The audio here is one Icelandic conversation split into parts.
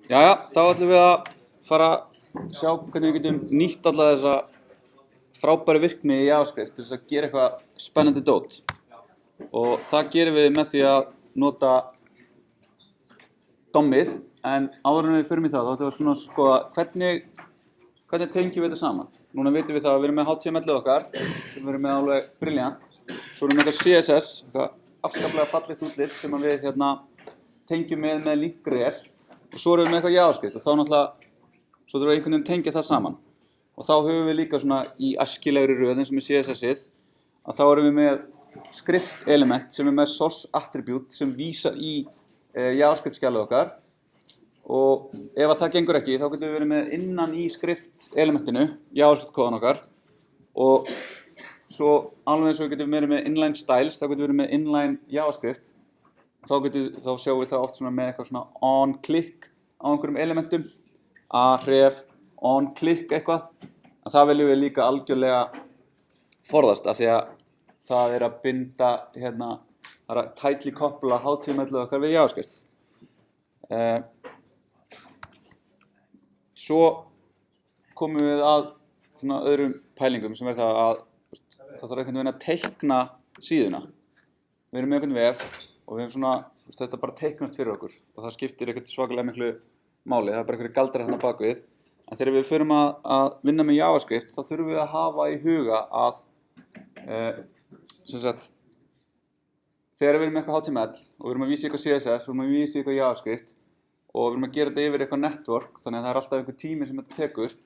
Jæja, þá ætlum við að fara að sjá hvernig við getum nýtt alla þessa frábæru virkni í JavaScript til þess að gera eitthvað spennandi dót. Og það gerum við með því að nota DOM-ið, en áður en við förum í það, þá ætlum við svona að skoða hvernig tengjum við þetta saman. Núna vitum við það að við erum með HTML-ið okkar, sem við erum með alveg brilliant. Svo erum við með eitthvað CSS, eitthvað afskaplega fallegt útlit sem við tengjum með link.rel. Og svo erum við með eitthvað JavaScript og þá náttúrulega, svo þurfum við einhvern veginn tengja það saman. Og þá höfum við líka svona í æskilegri röð eins og með CSS-ið, að þá erum við með script element sem er með source attribute sem vísar í JavaScript skjalið okkar. Og ef að það gengur ekki, þá getum við verið með innan í script elementinu, JavaScript kóðan okkar. Og svo alveg eins og við getum verið með inline styles, þá getum við verið með inline JavaScript. Þá sjáum við það oft svona með eitthvað svona on-click á einhverjum elementum, a-href, on-click eitthvað. En það viljum við líka algjörlega forðast af því að það er að binda, það er að tightly koppla HTML-ið okkar við JavaScript. Svo komum við að svona öðrum pælingum sem er það að það þarf einhvern veginn að teikna síðuna. Við erum með einhvern vef og við hefum svona, þetta bara teiknast fyrir okkur og það skiptir ekkert svakalega miklu máli, það er bara einhverjir galdrar hérna bakvið. En þegar við förum að vinna með JavaScript þá þurfum við að hafa í huga að þegar við erum með eitthvað HTML og við erum að vísa eitthvað CSS, við erum að vísa eitthvað JavaScript og við erum að gera þetta yfir eitthvað network, þannig að það er alltaf einhver tími sem þetta tekur,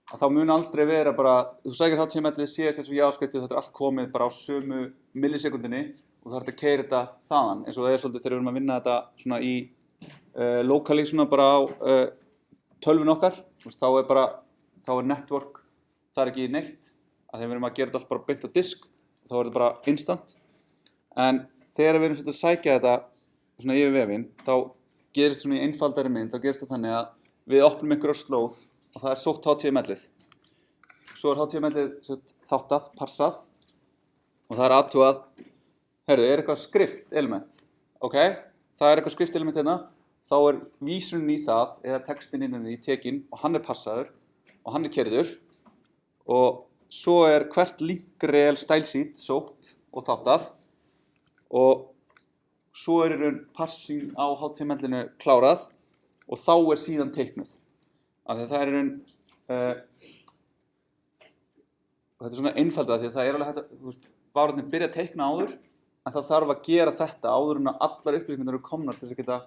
að þá mun aldrei vera bara, þú sækir HTML, CSS og JavaScript og þetta er allt komið bara á sömu millisekundinni og það er að keyra þetta þaðan, eins og það er svolítið þegar við erum að vinna þetta svona í locally svona bara á tölvun okkar, þá er network, það er ekki neitt, að þegar við erum að gera þetta allt bara beint á disk og þá er þetta bara instant. En þegar við erum að sækja þetta svona yfir vefinn, þá gerist svona í einfaldari mynd, þá gerist það þannig að við opnum einhverja slóð og það er sótt HTML-ið. Svo er HTML-ið þáttað, parsað og það er athugað, er eitthvað script element, ok? Það er eitthvað script element hérna, þá er vísunin í það, eða textin innan því tekinn og hann er passaður og hann er keyrður og svo er hvert link.rel stylesheet sótt og þáttað og svo er í raun parsing á HTML-inu klárað og þá er síðan teiknuð. Af því að það er í raun, þetta er svona einfaldað því að það er alveg hægt að, varðinni byrja að teikna áður, en það þarf að gera þetta áður en að allar upplýsingar eru komnar til þess að geta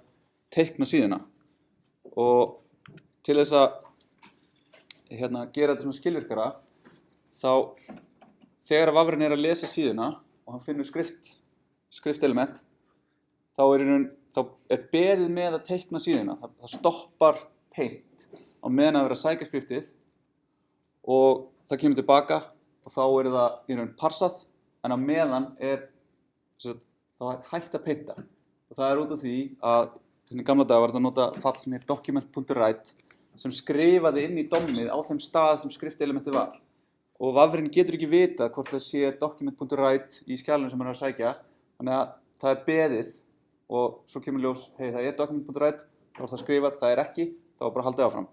teikna síðuna. Og til þess að gera þetta svona skilvirkara, þá þegar vafrinn er að lesa síðuna og hann finnur script element, þá er beðið með að teikna síðuna. Það stoppar paint á meðan að vera að sækja skriftið og það kemur tilbaka og þá er það í raun parsað, en á meðan er hægt að painta. Og það er út af því að í gamla daga var þetta að nota fall sem er document.write sem skrifaði inn í DOM-ið á þeim stað sem skriftelementið var. Og vafrinn getur ekki vita hvort það sé document.write í skjalinu sem hann er að sækja, þannig að það er beðið og svo kemur ljós, það er document.write, þá er það skrifað, það er ekki, þá er bara haldið áfram.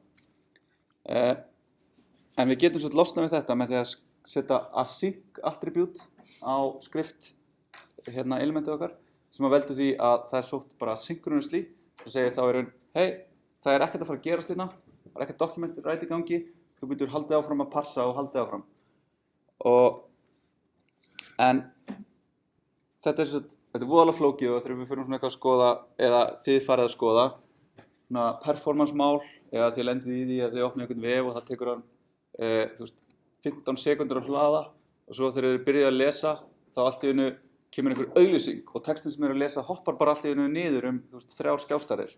En við getum svolítið losnað við þetta með því að setja async attribute á script elementið okkar sem að veldur því að það er sótt bara synchronously og segir þá það er ekkert að fara að gerast hérna, það er ekkert document.write í gangi, þú getur haldið áfram að parsa og haldið áfram. En þetta er voðalega flókið og þegar við fyrir svona eitthvað að skoða eða þið farið að skoða svona performance mál eða þið lendið í því að þið opnið einhvern vef og það tekur hann 15 sekundur að hlaða og svo þegar þið byrjið að lesa þá allt í einu kemur einhver auglýsing og textin sem að lesa hoppar bara allt í einu niður 3 skjástarir.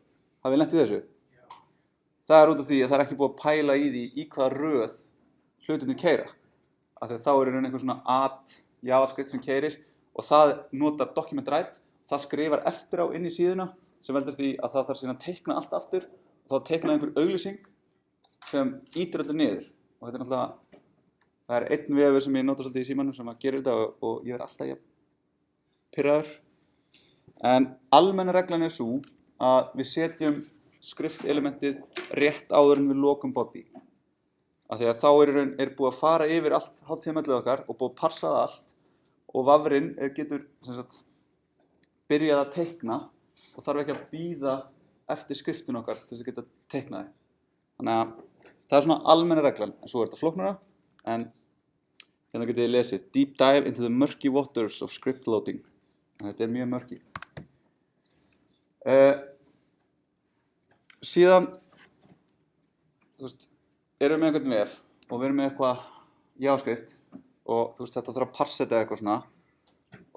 Hafið lent í þessu? Það er út af því að það er ekki búið að pæla í því í hvaða röð hlutinni keyra. Af því að þá er einhver svona add JavaScript sem keyrir og það notar document.write, það skrifar eftir á inn í síðuna sem veldur því að það þarf síðan að teikna allt aftur og þá teikna einhver auglýsing sem ýtir öllu niður. Og þetta er náttúrulega, það er einn vefur sem ég nota svolítið í símanum sem að gera þetta og ég er alltaf pirraður. En almenna reglan er sú að við setjum skriftelementið rétt áður en við lokum body. Af því að þá er búið að fara yfir allt HTML-ið okkar og búið að parsa það allt og vafrinn getur byrjað að teikna og þarf ekki að bíða eftir skriftun okkar til þess að geta teiknaði. Þannig að það er svona almenna reglan, en svo er þetta flóknara, en hérna getið þið lesið Deep dive into the murky waters of script loading. Þetta er mjög murky. Síðan erum við með einhvern vef og við erum með eitthvað JavaScript og þetta þarf að parsa þetta eitthvað svona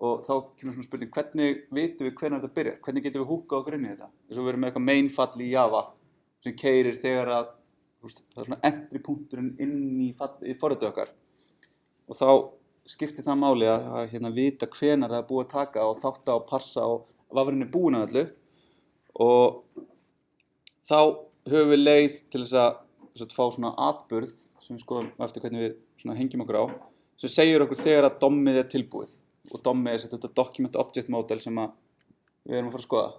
og þá kemur svona spurning, hvernig vitum við hvenær þetta byrjar? Hvernig getum við húkkað okkur inn í þetta? Þess að við erum með eitthvað mainfall í Java sem keyrir þegar að það er svona entry punkturinn inn í forritið okkar og þá skiptir það máli að vita hvenær það er búið að taka og þátta og parsa og vafrinn er búinn að öllu og þá höfum við leið til þess að fá svona atburð sem við skoðum eftir hvernig við svona hengjum okkur á sem segir okkur þegar að dommið er tilbúið og dommið er þetta document object model sem við erum að fara að skoða.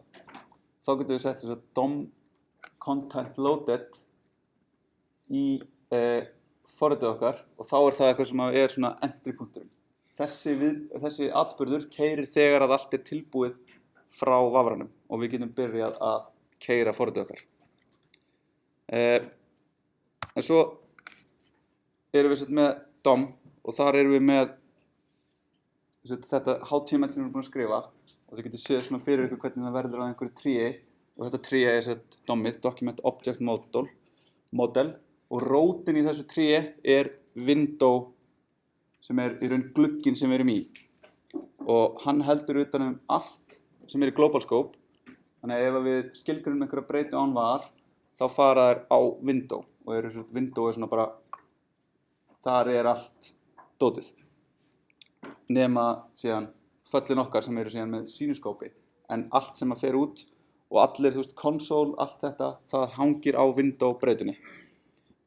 Þá getum við sett þess að dom content loaded í forritið okkar og þá er það eitthvað sem er svona entry punkturinn. Þessi atburður keyrir þegar að allt er tilbúið frá vafranum og við getum byrjað að keyra forritið okkar. En svo erum við með DOM og þar erum við með þetta HTML sem við erum búin að skrifa og þið getur séð svona fyrir ykkur hvernig það verður á einhverju tríi og þetta tríi er DOM-ið, Document Object Model og rótin í þessu tríi er window sem er í raun glugginn sem við erum í og hann heldur utan allt sem er í global scope þannig að ef við skilgreinum einhverja breytu án var þá fara þær á window og window er svona bara þar er allt dótið nema síðan föllin okkar sem eru síðan með sýnuskópi en allt sem að fer út og allir console, allt þetta það hangir á window breytunni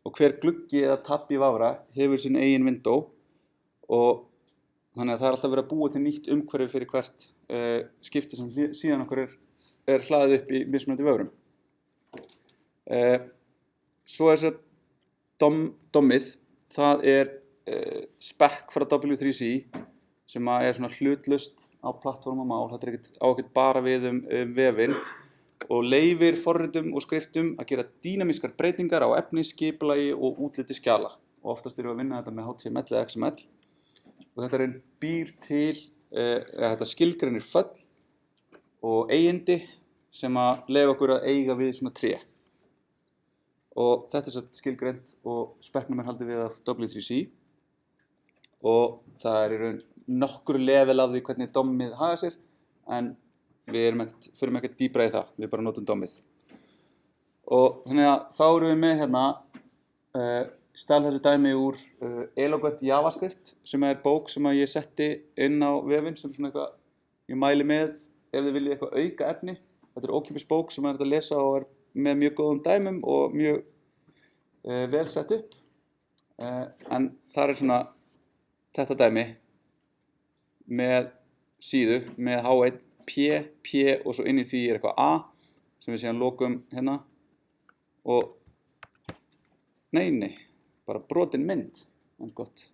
og hver gluggi eða tab í vafra hefur sín eigin window og þannig að það er alltaf verið að búa til nýtt umhverfi fyrir hvert skipti sem síðan okkur er hlaðið upp í mismunandi vöfrum. Svo er þess að DOM-ið, það er spec frá W3C sem er svona hlutlaust á plattformamál, þetta er ekkert bara við vefinn og leyfir forritum og skriftum að gera dýnamískar breytingar á efni, skipulagi og útliti skjala og oftast erum við að vinna þetta með HTML eða XML og þetta býr til, þetta skilgreinir föll og eigindi sem að leyfa okkur að eiga við svona tré og þetta er skilgreint og speknum er haldið við af W3C og það er í raun nokkur level af því hvernig DOM-ið haga sér en við förum ekkert dýpra í það, við bara notum DOM-ið og þannig að þá erum við með hérna stæl þessu dæmi úr Eloquent JavaScript sem er bók sem að ég setti inn á vefinn sem svona eitthvað ég mæli með ef þið viljið eitthvað auka efni þetta er ókeypis bók sem er hægt að lesa og er með mjög góðum dæmum og mjög vel sett upp en það er svona þetta dæmi með síðu með H1, P og svo inn í því er eitthvað A sem við síðan lokum hérna og nei, bara brotin mynd en gott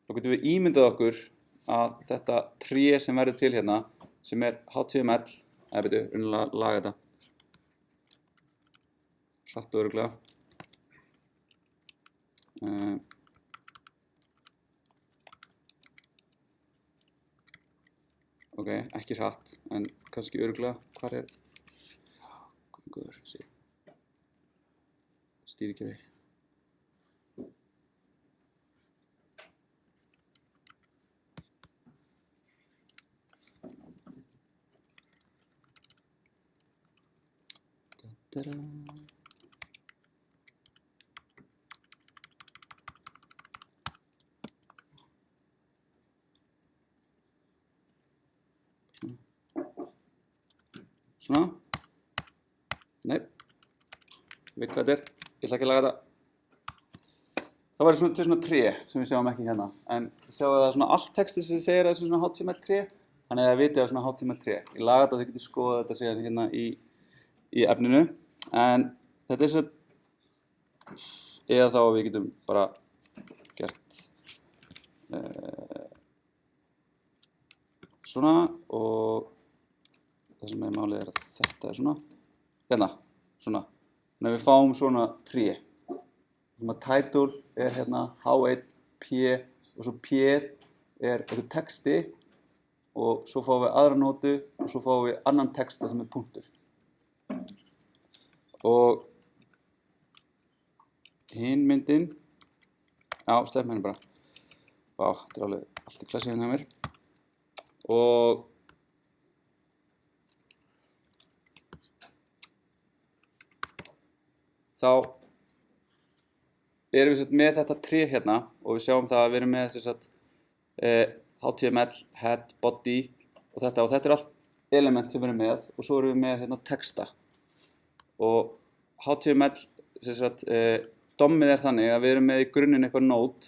þá getum við ímyndað okkur að þetta tré sem verður til hérna sem er HTML laga þetta hratt og örugglega ok, ekki hratt en kannski örugglega hvar er góður, stýrikerfi svona nei, veit hvað þetta er ég ætla ekki að laga þetta það var til svona tré sem við sjáum ekki hérna en sjáum að það er svona allt texti sem segir að það er svona HTML tré þannig að það vitið að svona HTML tré ég laga þetta og þið getið skoða þetta síðan hérna í í efninu, en þetta svo eða þá við getum bara gert svona og það sem málið að þetta svona hérna, svona þannig að við fáum svona tré sem að title hérna H1 P og svo P-ið eitthvað texti og svo fáum við aðra nótu og svo fáum við annan texta sem punktur og hin myndin sleppum henni bara þetta alveg allt í klassi hérna hjá mér og þá erum við með þetta tré hérna og við sjáum það að við erum með HTML, head, body og þetta allt element sem við erum með og svo erum við með hérna texta og HTML dommið þannig að við erum með í grunninn eitthvað node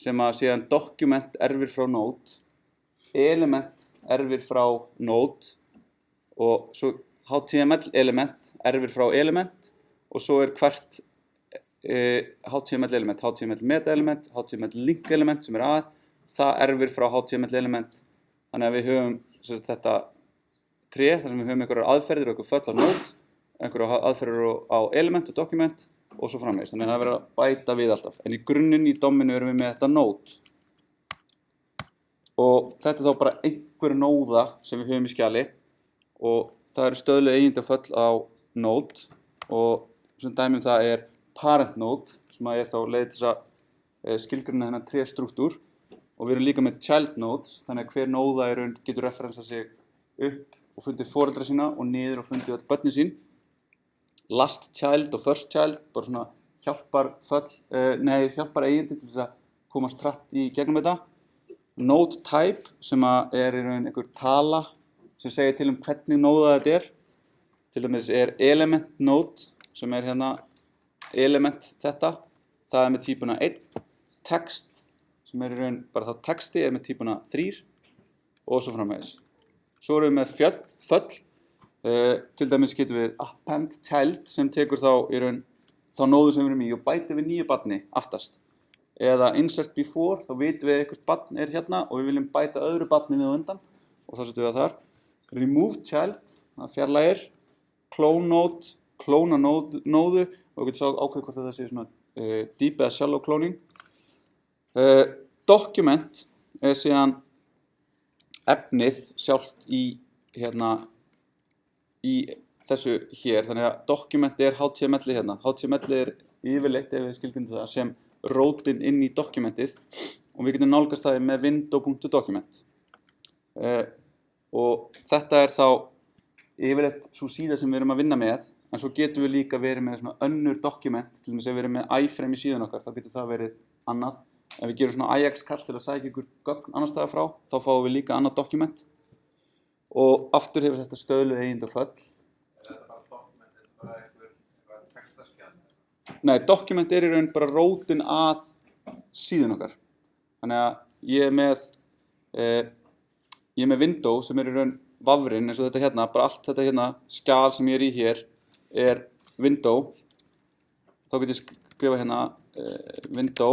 sem að síðan document erfir frá node element erfir frá node og svo HTML element erfir frá element og svo hvert HTML element, HTML meta element, HTML link element sem að það erfir frá HTML element þannig að við höfum þetta tré þar sem við höfum einhverjar aðferðir og einhver föll á node einhverjar aðferðir á element og document og svo framvegis þannig að það er verið að bæta við alltaf en í grunninn í domminu erum við með þetta node og þetta þá bara einhver nóða sem við höfum í skjali og það eru stöðluð eigendaföll á node og sem dæmi það parent node sem að þá leið til að skilgreina þennan tréstruktúr og við erum líka með child nodes þannig að hver nóða getur referensað sig upp og fundið foreldra sína og niður og fundið öll börnin sín last child og first child bara svona hjálpar eigandi til þess að komast hratt í gegnum þetta node type sem að í raun einhver tala sem segir til hvernig nóða þetta til dæmis element node sem hérna element þetta það með típuna 1 text sem í raun bara þá texti með típuna 3 og svo framvegis svo erum við með föll til dæmis getum við append child sem tekur þá í raun þá nóðu sem við erum í og bætir við nýju barni aftast eða insert before þá vitum við eitthvað barn hérna og við viljum bæta öðru barni við á undan og þá setjum við það þar remove child það fjarlægir clone node klóna nóðu og við getum svo ákveð hvort þetta sé svona deep eða shallow cloning document síðan efnið sjálft í þessu hér þannig að document HTML hérna HTML yfirleitt ef við skilgreinum það sem rótin inn í dokumentið og við getum nálgast það með window.document og þetta þá yfirleitt svo síða sem við erum að vinna með en svo getum við líka verið með svona önnur dokument til dæmis ef við erum með iframe í síðan okkar þá getur það verið annað ef við gerum svona Ajax kall til að sækja ykkur gögn annars staðar frá þá fáum við líka annað dokument og aftur hefur þetta stöðluð eigendaföll Nei, dokument í raun bara rótin að síðan okkar þannig að ég er með window sem í raun vafrinn eins og þetta hérna bara allt þetta hérna skjal sem ég í hér window þá get ég skrifa hérna window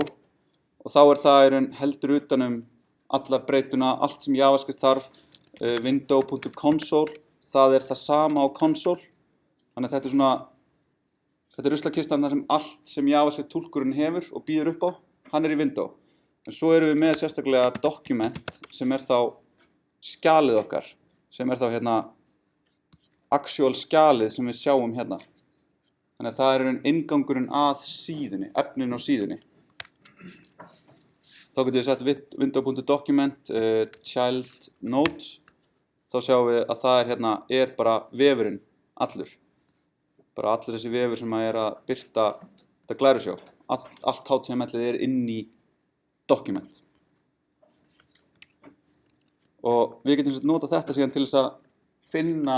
og þá það í raun heldur utanum alla breytuna, allt sem JavaScript þarf window.console það það sama á console þannig að þetta svona þetta ruslakistan þar sem allt sem JavaScript túlkurinn hefur og býður upp á hann í window en svo erum við með sérstaklega document sem þá skjalið okkar sem þá hérna actual skjalið sem við sjáum hérna þannig að það inngangurinn að síðunni efnin á síðunni þá getum við sett window.document child nodes þá sjáum við að það hérna bara vefurinn allur bara allur þessi vefur sem að birta þetta glærusjó allt HTML inn í document og við getum nota þetta síðan til þess að finna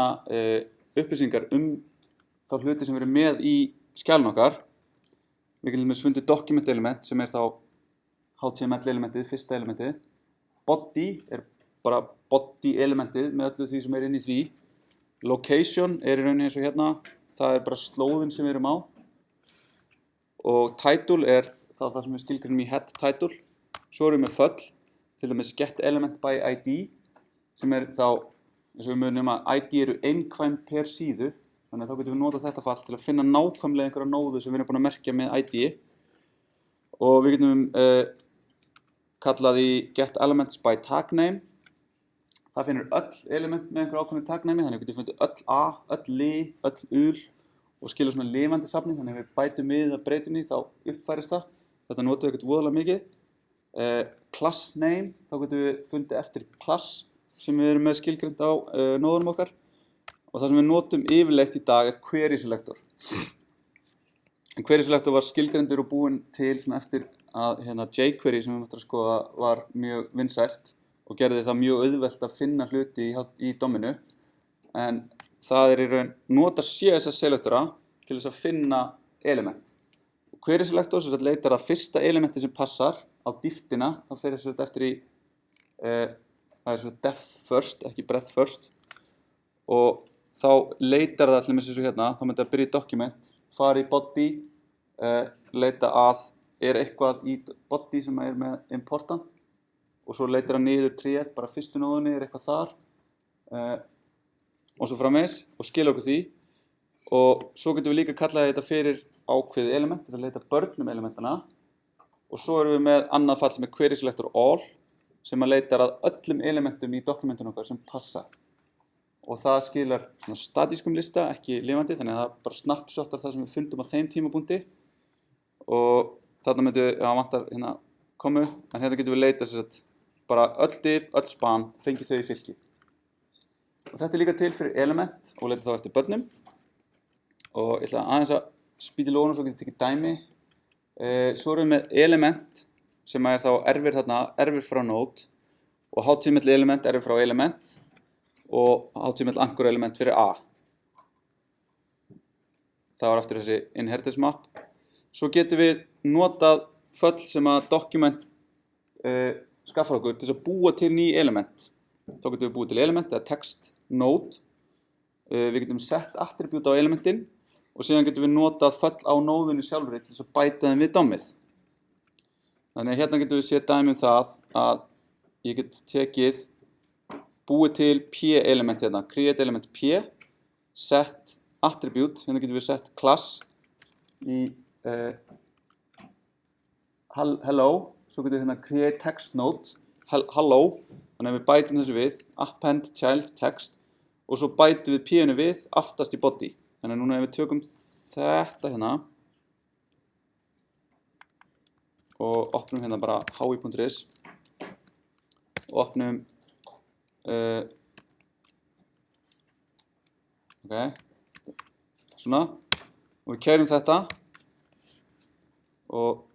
upplýsingar þá hluti sem við erum með í skjalinu okkar við getum fundið document element sem þá HTML elementið, fyrsta elementið body bara body elementið með öllu því sem inn í því Location í rauninni eins og hérna, það bara slóðin sem við erum á. Og title þá það sem við skilgreinum í head title. Svo erum við með föll, til dæmis get element by ID, sem þá, eins og við munum að ID eru einkvæm per síðu, þannig að þá getum við notað þetta fall til að finna nákvæmlega einhverja nóðu sem við erum búin að merkja með ID. Og við getum kallað í get elements by tag name. Það finnur öll element með einhverju ákveðnu tagnæmi, þannig að við getum fundið öll A, öll li, öll ul og skilur svona lifandi safning, þannig að við bætum við að breytum í þá uppfærist það. Þetta notum við ekkert voðalega mikið. Class name, þá getum við fundið eftir class sem við erum með skilgreind á nóðunum okkar. Og það sem við notum yfirleitt í dag query selector. En query selector var skilgreindur og búinn til eftir að jQuery sem við möttum að skoða var mjög vinsælt. Og gerði það mjög auðvelt að finna hluti í DOM-inu, en það í raun nota CSS selektora til þess að finna element. Query selector sem leitar að fyrsta elementi sem passar á dýftina, þá fer þess eftir í það depth first, ekki breadth first, og þá leitar það allir með þessu hérna, þá myndi það byrja í document, fara í body, leita að eitthvað í body sem með important. Og svo leitir hann niður tréð, bara fyrstu nóðunni eitthvað þar og svo framvegis og skila okkur því. Og svo getum við líka kallað þetta fyrir ákveðið element, til að leita börnum elementana. Og svo erum við með annað fall sem query selector all, sem að leitar að öllum elementum í dokumentinu okkar sem passa. Og það skilar svona statískum lista, ekki lifandi, þannig að það bara snapshotar það sem við fundum á þeim tímapunkti. Og þarna myndum við, vantar hérna komu, en hérna getum við leitað bara öll div, öll span, fengið þau í fylki. Og þetta líka til fyrir element og leita þá eftir börnum. Og ég ætla aðeins að spýta í lóðunum svo getum við tekið dæmi. Svo erum við með element sem þá erfir þarna, erfir frá node og hátíðmill element erfir frá element og hátíðmill anchor element fyrir A. Það var aftur þessi inheritance map. Svo getum við notað föll sem að document skaffar okkur til þess að búa til ný element. Þá getum við búið til element eða text node. Við getum sett attribute á elementin og síðan getum við notað föll á nóðunni sjálfri til þess að bæta þeim við DOM-ið. Þannig að hérna getum við séð dæmi það að ég get tekið búið til p-element hérna, create element p, set attribute, hérna getum við sett class í hello, svo getum við hérna create text node, hello, þannig að við bætum þessu við, append child text og svo bætum við p-inu við aftast í body. Þannig að núna ef við tökum þetta hérna og opnum hérna bara hi.is og opnum svona og við kærum þetta og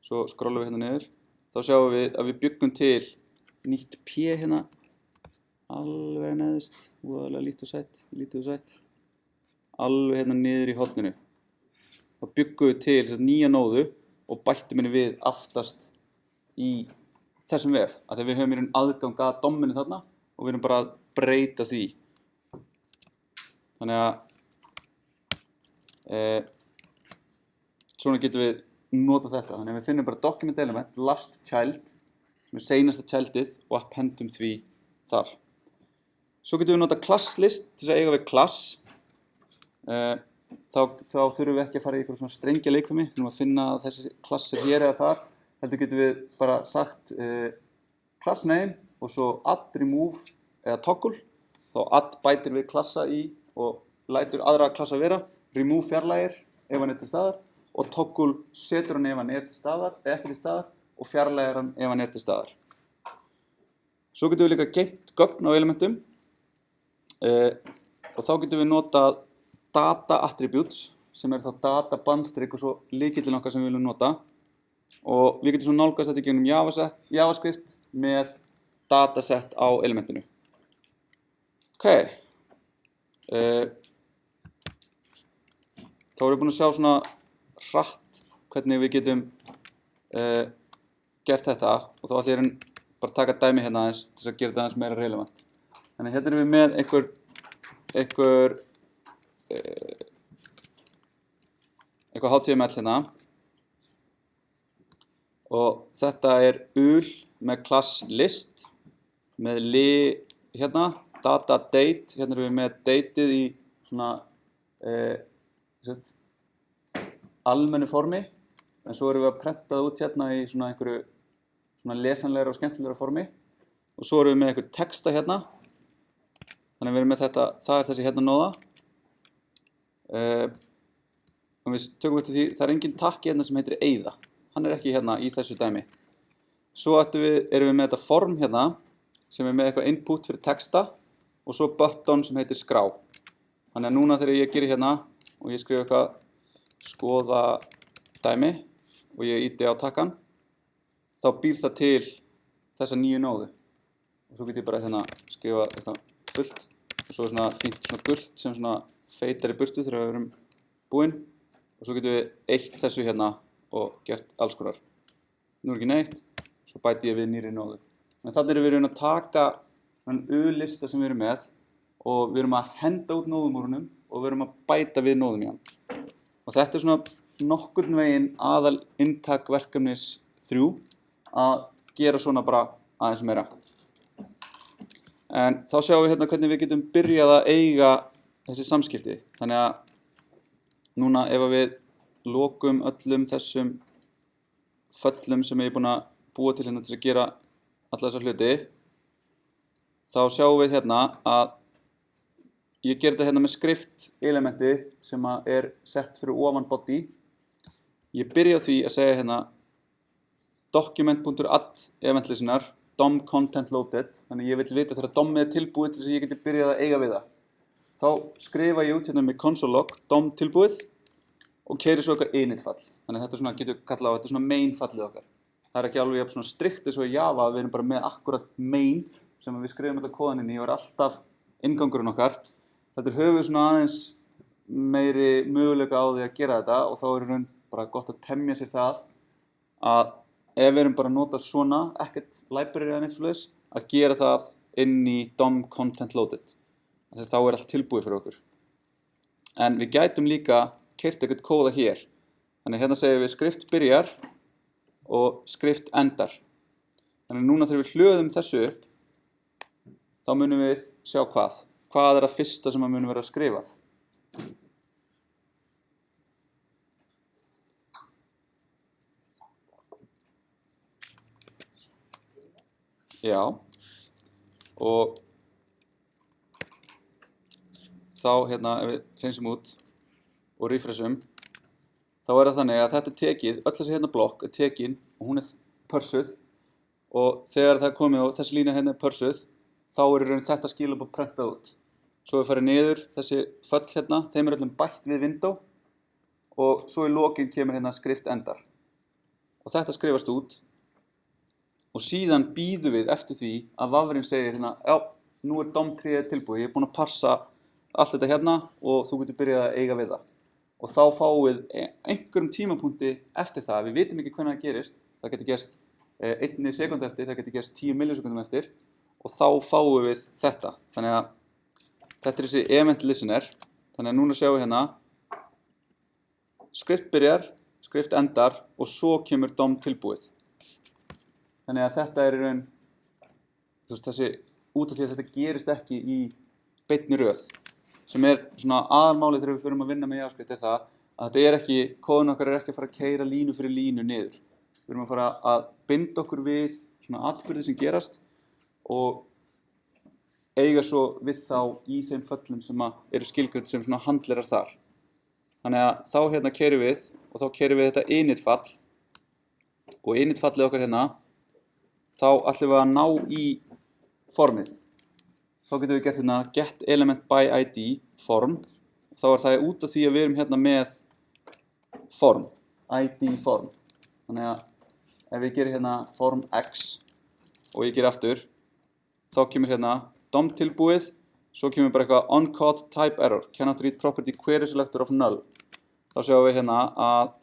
svo skrollum við hérna niður. Þá sjáum við að við byggum til nýtt p hérna alveg neðst, voðalega lítið og sætt, alveg hérna niður í horninu. Þá byggum við til nýja nóðu og bættum henni við aftast í þessum vef, af því að við höfum í raun aðgang að DOM-inu þarna og við erum bara að breyta því. Þannig að svona getum við nota þetta. Þannig að við finnum bara document element, last child, sem seinasta childið og appendum því þar. Svo getum við nota class list til að eiga við class. Þá þurfum við ekki að fara í eitthvað svona strengja leikfimi, við þurfum að finna að þessi klass hér eða þar. Heldur getum við bara sagt class name og svo add remove eða toggle. Þá add bætir við klassa í og lætur aðra klassa vera, remove fjarlægir ef hann til staðar og toggle setur hann ef hann til staðar eða ekki til staðar og fjarlægir hann ef hann til staðar. Svo getum við líka geymt gögn á elementum og þá getum við notað data attributes sem þá data bandstrik og svo lykillinn okkar sem við viljum nota og við getum svo nálgast þetta í gegnum JavaScript með dataset á elementinu. Þá erum við búin að sjá svona hratt hvernig við getum gert þetta og þá ætlum ég bara að taka dæmi hérna aðeins til að gera þetta aðeins meira relevant. Þannig hérna erum við með einhver eitthvað HTML hérna og þetta ul með class list með hérna, data date, hérna erum við með dateið í svona almennu formi, en svo erum við að prenta það út hérna í svona einhverju svona lesanlegra og skemmtilegra formi og svo erum við með einhver texta hérna, þannig við erum með þetta, það þessi hérna nóða og við tökum eftir því, það engin takki hérna sem heitir eyða, hann ekki hérna í þessu dæmi. Svo erum við með þetta form hérna sem með eitthvað input fyrir texta og svo button sem heitir skrá. Þannig að núna þegar ég gerir hérna og ég skrifa eitthvað skoða dæmi og ég ýti á takkan, þá býr það til þessa nýju nóðu. Og svo get ég bara hérna skrifa eitthvað fullt og svo svona fínt svona gult sem svona feitar í burtu þegar við erum búin og svo getum við eytt þessu hérna og gert alls konar. Nú ekki neitt, svo bæti ég við nýri nóðu. En þannig erum við að taka U-lista sem við erum með og við erum að henda út nóðum úr honum og við erum að bæta við nóðum í hann. Og þetta svona nokkurn veginn aðal inntak verkefnis 3 að gera svona bara aðeins meira. En þá sjáum við hérna hvernig við getum byrjað að eiga þessi samskipti. Þannig að núna ef við lokum öllum þessum föllum sem ég búin að búa til hérna til að gera alla þessa hluti, þá sjáum við hérna að ég ger þetta hérna með script elementi sem sett fyrir ofan body. Ég byrja á því að segja hérna document.add event listener DOM content loaded, þannig ég vil vita þegar DOM tilbúið til þess að ég geti byrjað að eiga við það. Þá skrifa ég út hérna með console log DOM tilbúið og keyri svo eitthvað init fall. Þannig þetta svona getur kallað á, þetta svona main fallið okkar. Það ekki alveg svona strikt eins og í Java, við erum bara með akkurat main sem við skrifum alltaf kóðan inn í og alltaf inngangurinn okkar. Þetta höfum við svona aðeins meiri möguleika á því að gera þetta og þá raun bara gott að temja sér það að ef við erum bara að nota svona, ekkert library eða neitt svoleiðis, að gera það inn í DOM content loaded. Þegar þá allt tilbúið fyrir okkur. En við gætum líka keyrt eitthvað kóða hér. Þannig hérna segjum við script byrjar og script endar. Þannig núna þegar við hljóðum þessu upp, þá munum við sjá hvað. Hvað það fyrsta sem munum vera skrifað? Já, og þá hérna ef við hreinsum út og refreshum, þá það þannig að þetta tekið, öll þessi hérna blokk tekin og hún pörsuð og þegar það komið og þessi lína hérna pörsuð, þá í raun þetta skilabóð prentað út. Svo við farið niður, þessi föll hérna, þeim öllum bætt við window og svo í lokin kemur hérna script endar. Og þetta skrifast út og síðan bíðum við eftir því að vafrinn segir hérna, já, nú DOM tríið tilbúið, ég búinn að parsa allt þetta hérna og þú getur byrjað að eiga við það. Og þá fáum við einhverjum tímapunkti eftir það, við vitum ekki hvernig það gerist, það getur gerst 1 sekúndu eftir, það getur gerst 10 millisekúndum eftir og þá fáum við þetta. Þannig að þetta þessi event listener, þannig að núna sjáum við hérna script byrjar, script endar og svo kemur DOM tilbúið. Þannig að þetta í raun, þessi, út af því að þetta gerist ekki í beinni röð, sem svona aðalmálið þegar við förum að vinna með JavaScript það að þetta ekki, kóðun okkar ekki að fara að keyra línu fyrir línu niður. Við erum að fara að binda okkur við svona atburði sem gerast og eiga svo við þá í þeim föllum sem eru skilgreind sem svona handlerar þar. Þannig að þá hérna keyrum við og þá keyrum við þetta init fall og init fallið okkar hérna, þá ætlum við að ná í formið. Þá getum við gert hérna get element by id form. Þá það út af því að við erum hérna með form, id form. Þannig að ef við gerum hérna form x og ég ger aftur, þá kemur hérna DOM tilbúið, svo kemur bara eitthvað uncaught type error, cannot read property query selector of null. Þá sjáum við hérna að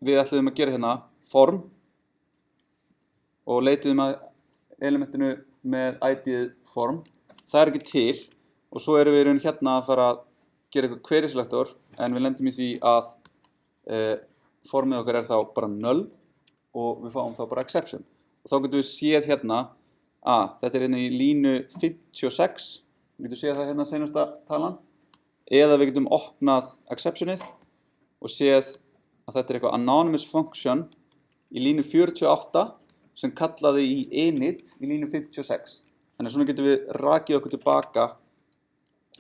við ætlum að gera hérna form og leitiðum að elementinu með ID-ið form, það er ekki til og svo erum við í raun hérna að fara að gera eitthvað query selector en við lendum í því að formið okkar er þá bara null og við fáum þá bara exception og þá getum við séð hérna að þetta er hérna í línu 56, við getum séð það hérna seinasta talan eða við getum opnað exceptionið og séð að þetta er eitthvað anonymous function í línu 48 sem kallaði í init í línu 56. Þannig að svona getum við rakið okkur tilbaka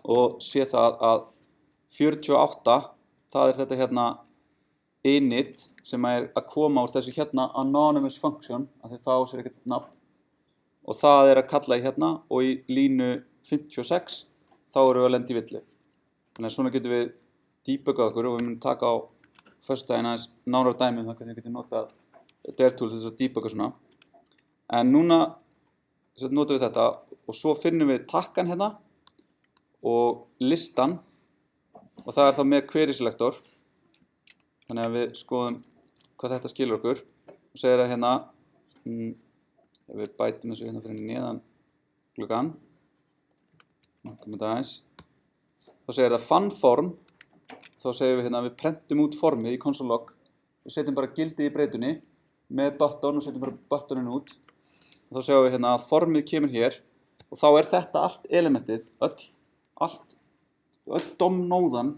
og séð það að 48, það er þetta hérna init sem er að koma úr þessu hérna anonymous function, af því það á sér ekkert nafn. Og það er að kalla í hérna og í línu 56 þá erum við að lenda í villu. Þannig að svona getum við debugað okkur og við munum taka á föstudaginn aðeins nánar dæmi um það hvernig við getum notað DevTools til þess að debuga svona. En núna notum við þetta og svo finnum við takkan hérna og listan og það er þá með query selector. Þannig að við skoðum hvað þetta skilur okkur og segir að hérna ef við bætum þessu hérna fyrir neðan gluggann þá segir það funform, þá segir við hérna að við prentum út formið í console log, við setjum bara gildið í breytunni með button og setjum bara buttonin út og þá sjáum við hérna að formið kemur hér og þá er þetta allt elementið, öll DOM-nóðan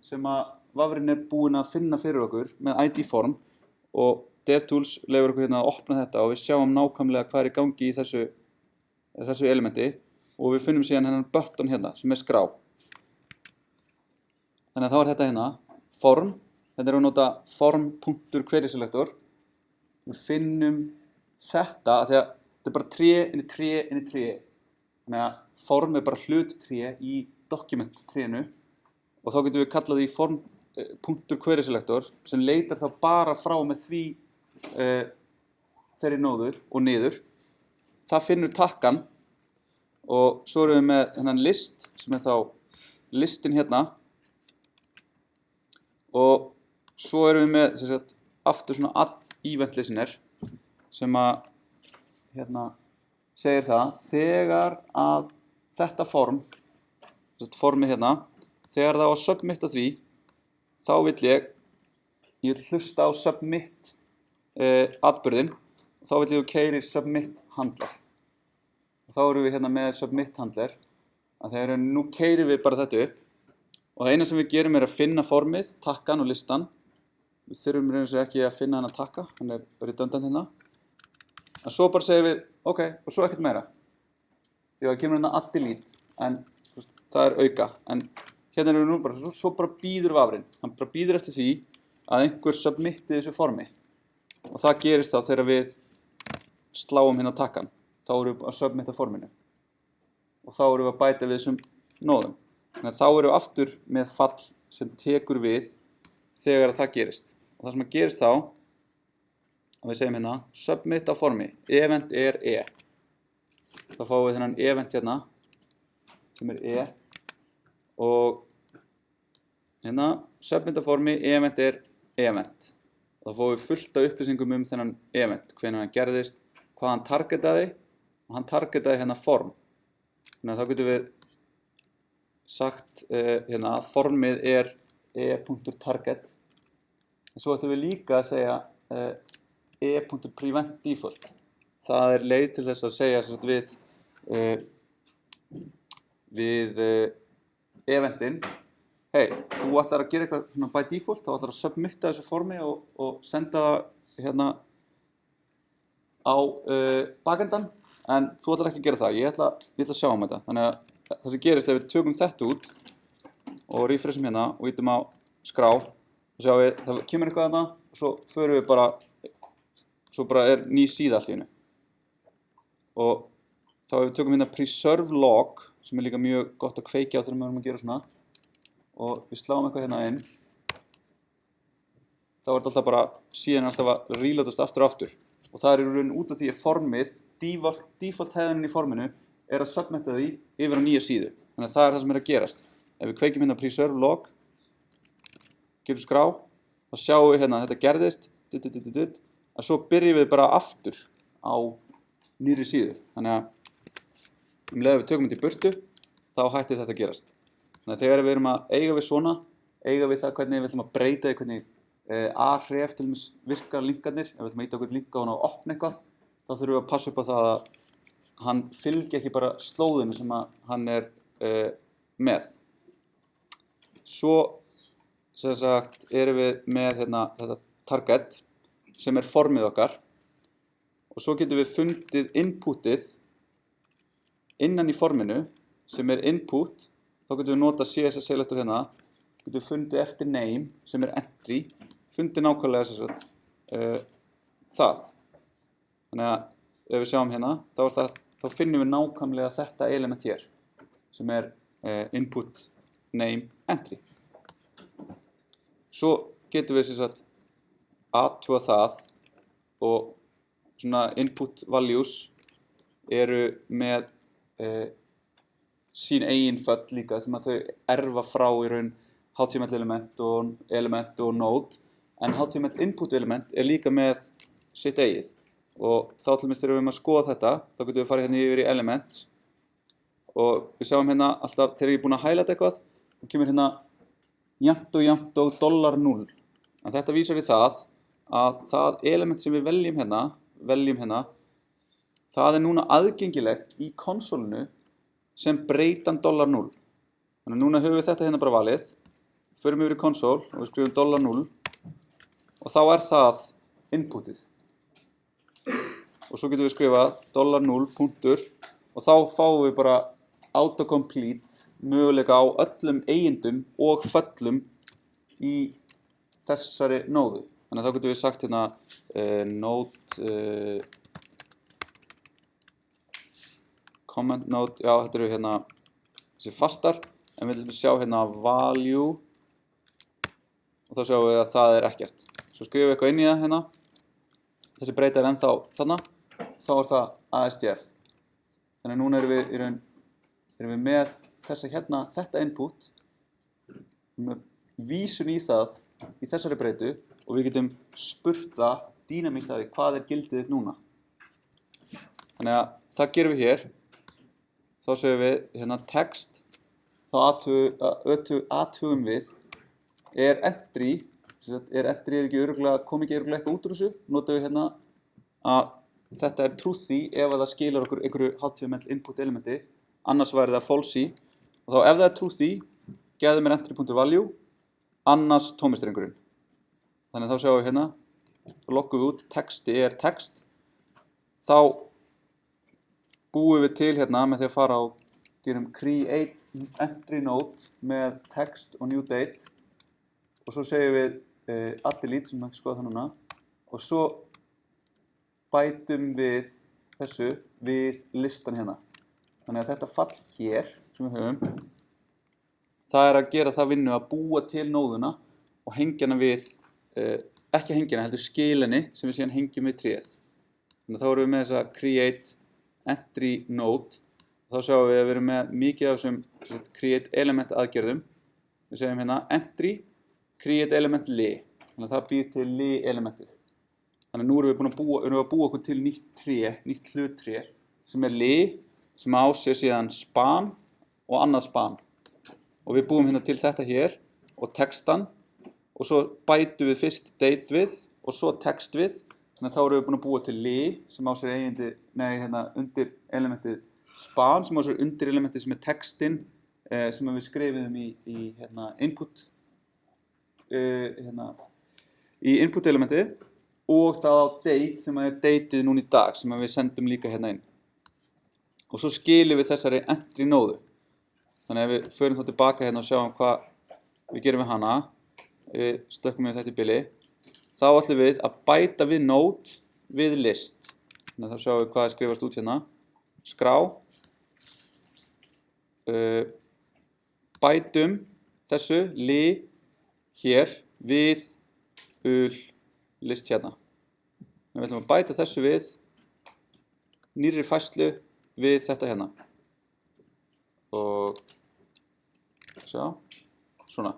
sem að vafrinn er búinn að finna fyrir okkur með ID form og DevTools leyfir okkur hérna að opna þetta og við sjáum nákvæmlega hvað er í gangi í þessu elementi og við finnum síðan hennan button hérna sem er skrá. Þannig að þá er þetta hérna form, þetta er að nota form.querySelector. Við finnum þetta að því að þetta er bara tré inn í tré. Þannig að form er bara hluttré í document-trénu og þá getum við kallað í form.querySelector sem leitar þá bara frá með því þeirri nóðu og niður. Það finnur takkan og svo erum við með hennan list sem er þá listin hérna og svo erum við með sagt, aftur svona add event listener sem að hérna segir það þegar að þetta formið hérna, þegar það á að submitta því þá vil ég hlusta á submit atburðin og þá vil ég keyri submit handler og þá erum við hérna með submit handler að þegar nú keyrum við bara þetta upp og það eina sem við gerum er að finna formið, takkan og listan. Við þurfum reyndar sér ekki að finna hann að takka, hann er redundant hérna. En svo bara segjum við, ok, og svo ekkert meira. Því að það kemur hérna add delete, en það er auka. En hérna erum við nú bara, svo bara býður vafrinn. Hann bara býður eftir því að einhver submitti þessu formi. Og það gerist þá þegar við sláum hérna takkan. Þá erum við að submitta forminu. Og þá erum við að bæta við þessum nóðum. Þannig að þá erum við aftur með fall sem tekur við þegar það gerist. Og það sem að gerist þá, og við segjum hérna, submit á formi, event er e. Þá fáum við þennan event hérna, sem er e. Og hérna, submit á formi, event er event. Og þá fáum við fullt af upplýsingum þennan event, hvenær hann gerðist, hvað hann targetaði, og hann targetaði hérna form. Þannig að þá getum við sagt hérna að formið er e.target en svo ætlum við líka að segja e.preventDefault. Það er leið til þess að segja við eventinn hey, þú ætlar að gera eitthvað svona by default, þá ætlar að submitta þessu formi og senda það hérna á bakendan en þú ætlar ekki að gera það, ég ætla að sjá þetta. Þannig að það sem gerist ef við tökum þetta út og refreshum hérna og ítum á skrá og sjáum við, það kemur eitthvað þarna og svo förum við bara er ný síða allt í einu. Og þá ef við tökum hérna preserve log sem er líka mjög gott að kveikja á þegar við erum að gera svona og við sláum eitthvað hérna inn þá er þetta alltaf bara síðan alltaf að reloadast aftur og aftur og það er í raun út af því að formið default hefðin í forminu er að submitta því yfir á nýja síðu. Þannig að það er það sem er að gerast. Ef við kveikjum hérna preserve log, gerum skrá, þá sjáum við hérna að þetta gerðist, að svo byrjum við bara aftur á nýrri síðu. Þannig að leið að við tökum þetta í burtu, þá hættir þetta að gerast. Þannig að þegar við erum að eiga við svona, eiga við það hvernig við ætlum að breyta því hvernig Ahref til dæmis virka linkarnir, ef við ætlum að íta okkur linka á hann og opna eitthvað, þá þurfum við að passa upp á það að hann fylgi ekki bara slóðinu sem að hann með. Svo sem sagt erum við með þetta target sem formið okkar og svo getum við fundið inputið innan í forminu sem input, þá getum við nota CSS selector hérna, getum við fundið eftir name sem entry, fundið nákvæmlega sem sagt það. Þannig að ef við sjáum hérna, þá finnum við nákvæmlega þetta element hér sem input name entry. Svo getum við sem sagt athuga það og svona input values eru með sín eigin föll líka sem að þau erfa frá í raun HTML element og node, en HTML input element líka með sitt eigið. Og þá til dæmis þegar við erum að skoða þetta, þá getum við farið hérna yfir í elements og við sjáum hérna alltaf þegar ég búinn að highlighta eitthvað, þá kemur hérna jafnt og $0. En þetta vísar í það að það element sem við veljum hérna, það núna aðgengilegt í konsolinu sem breytan $0. Þannig að núna höfum við þetta hérna bara valið, förum yfir í konsól og við skrifum $0 og þá það inputið. Og svo getum við skrifað $0 punktur og þá fáum við bara autocomplete möguleika á öllum eigindum og föllum í þessari nóðu. Þannig að þá getum við sagt hérna node comment node, já þetta eru hérna þessi fastar, en við viljum sjá hérna value og þá sjáum við að það ekkert. Svo skrifum við eitthvað inn í það hérna, þessi breyta ennþá þarna, þá það ASDF. Þannig að núna erum við með þetta input, með vísun í það í þessari breytu og við getum spurt það dýnamískt að því hvað gildið núna. Þannig að það gerum við hér. Þá segjum við hérna text, þá athugum við entry, kom ekki örugglega eitthvað út úr þessu, notum við hérna að þetta truthy ef að það skilar okkur einhverju HTML input elementi, annars væri það falsy, og þá ef það truthy, gefðu mér entry.value, annars tómistrengurinn. Þannig að þá sjáum við hérna, þá loggum við út, texti text, þá búum við til hérna með því að fara á create entry node með text og new date og svo segjum við add delete sem við skoðum það núna og svo bætum við þessu við listan hérna. Þannig að þetta fall hér sem við höfum, það að gera það vinnu að búa til nóðuna og hengja hana við, ekki hengja hana, heldur skila henni sem við síðan hengjum við tréð. Þannig að þá erum við með þessa create entry node og þá sjáum við að við erum með mikið af þessum create element aðgerðum. Við segjum hérna entry create element li, þannig að það býr til li elementið. Þannig að nú erum við að búa okkur til nýtt hluttré sem li sem á sér síðan span og annað span. Og við búum hérna til þetta hér og textan og svo bætum við fyrst date við og svo text við. Þannig að þá erum við búin að búa til li sem á sér undir elementið span sem á sér undir elementið sem textin sem við skrifum í input í input elementið og það á date sem dateið núna í dag sem við sendum líka hérna inn. Og svo skilum við þessari entry nóðu. Þannig að við förum þá tilbaka hérna og sjáum hvað við gerum við hana. Við stökkum við þetta í bili. Þá ætlum við að bæta við node við list. Þannig að þá sjáum við hvað skrifast út hérna. Skrá. Bætum þessu li hér við list hérna. Við ætlum að bæta þessu við nýrri færslu við þetta hérna. Og sjá, svona.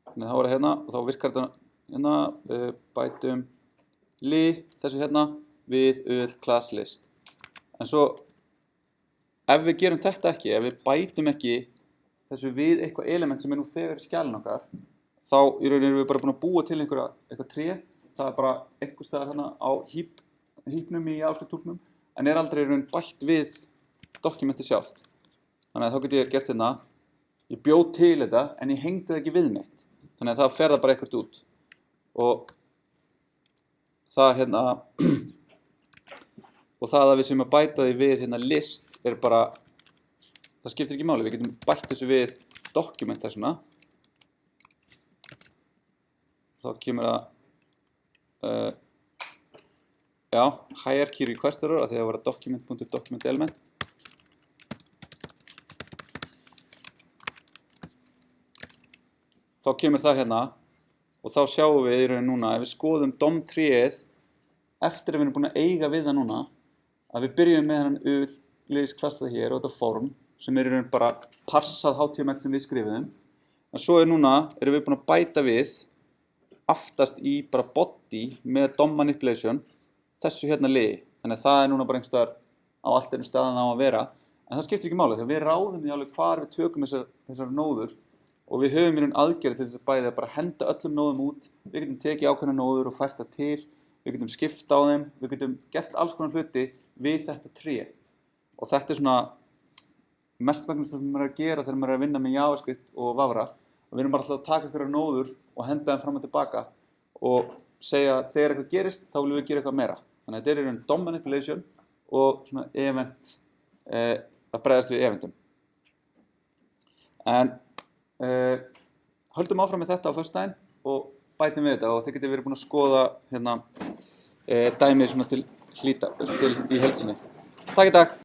Þannig að þá það hérna og þá virkar þetta hérna, bætum li þessu hérna við class list. En svo ef við gerum þetta ekki, ef við bætum ekki þessu við eitthvað element sem nú þegar í skjalinu okkar, þá í rauninni erum við bara búin að búa til eitthvað tré, það bara einhvers staðar þarna á hípnum í JavaScript-túlknum, en aldrei í rauninni bætt við dokumenti sjálft. Þannig að þá get ég gert hérna, ég bjó til þetta, en ég hengdi það ekki við neitt. Þannig að það fer það bara eitthvað út. Og það og það að við sem að bæta því við list bara, það skiptir ekki máli, við getum bætt þessu við dokument þessuna. Þá kemur það, hierarchy request error, af því að það var document.document-element. Þá kemur það hérna og þá sjáum við í raun núna, ef við skoðum DOM-tréið eftir að við erum búin að eiga við það núna, að við byrjum með þennan liðisklassað hér og þetta form sem í raun bara parsað HTML sem við skrifuðum. En svo núna erum við búin að bæta við aftast í bara body með DOM manipulation þessu hérna liði. Þannig að það núna bara einhverstaðar á allt einu staðan á að vera. En það skiptir ekki máli, þegar við ráðum í alveg hvar við tökum þessar nóður og við höfum í raun aðgerð til þess að bæði að bara henda öllum nóðum út. Við getum tekið ákveðna nóður og fært það til, við getum skipt á þeim, við getum gert alls konar hluti við þetta tré. Og þetta svona mestmegnis það sem maður að gera þegar maður að vinna með JavaScript og Vavra. Og við erum bara alltaf að taka einhverjar nóður og henda þeim fram og tilbaka og segja þegar eitthvað gerist, þá viljum við gera eitthvað meira. Þannig að þetta er í raun DOM manipulation og svona event, að bregðast við eventum. En höldum áfram með þetta á föstudaginn og bætum við þetta og þið getið verið búin að skoða dæmið svona til í heild sinni. Takk í dag!